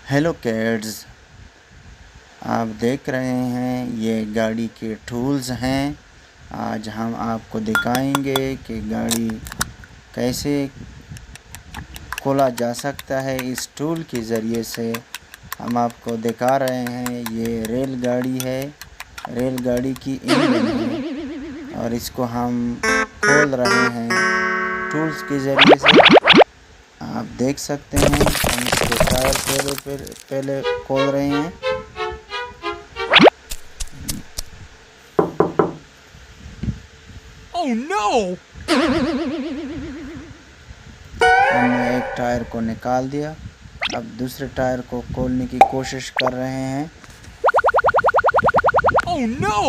Hello kids, आप देख रहे हैं ये गाड़ी के टूल्स हैं। आज हम आपको दिखाएंगे कि गाड़ी कैसे खोला जा सकता है। इस टूल के ज़रिए से हम आपको दिखा रहे हैं। ये रेलगाड़ी है, रेलगाड़ी की इंजन है और इसको हम खोल रहे हैं टूल्स के ज़रिए से। आप देख सकते हैं हम इसके टायर पहले खोल रहे हैं। Oh no! हमने एक टायर को निकाल दिया, अब दूसरे टायर को खोलने की कोशिश कर रहे हैं। Oh no!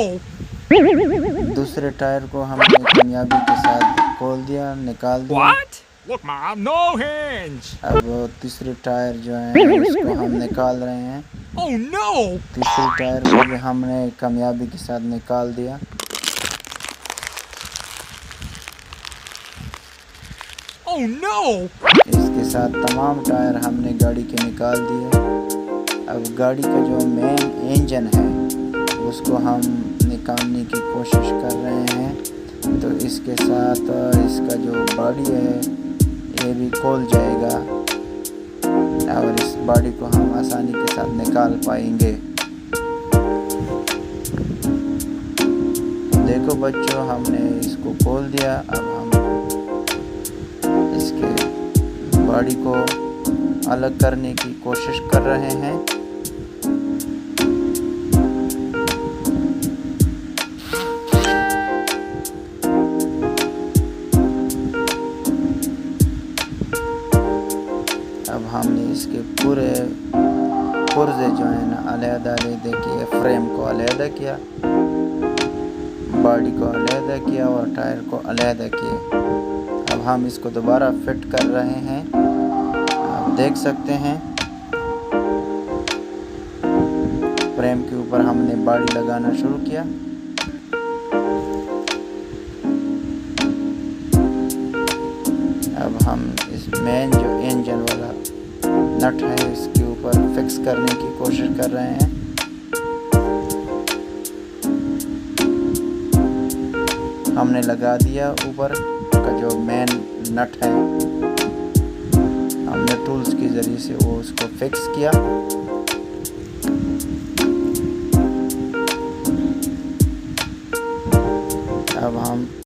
दूसरे टायर को हमने कामयाबी के साथ खोल दिया, निकाल दिया। What? Look, Mom, no hinge! अब तीसरे टायर जो है उसको हम निकाल रहे हैं। Oh no! तीसरे टायर को भी हमने कामयाबी के साथ निकाल दिया। Oh no! इसके साथ तमाम टायर हमने गाड़ी के निकाल दिए। अब गाड़ी का जो मेन इंजन है उसको हम निकालने की कोशिश कर रहे हैं। तो इसके साथ इसका जो बॉडी है ये भी खोल जाएगा और इस बॉडी को हम आसानी के साथ निकाल पाएंगे। देखो बच्चों, हमने इसको खोल दिया। अब हम इसके बॉडी को अलग करने की कोशिश कर रहे हैं। अब हमने इसके पूरे पुर्जे जो है ना अलग-अलग किए, फ्रेम को अलग किया, बॉडी को अलग किया और टायर को अलग किए। अब हम इसको दोबारा फिट कर रहे हैं। आप देख सकते हैं फ्रेम के ऊपर हमने बॉडी लगाना शुरू किया। अब हम इस मेन जो इंजन वाला नट है इसके ऊपर फिक्स करने की कोशिश कर रहे हैं। हमने लगा दिया ऊपर का जो मेन नट है, हमने टूल्स के ज़रिए से वो उसको फिक्स किया।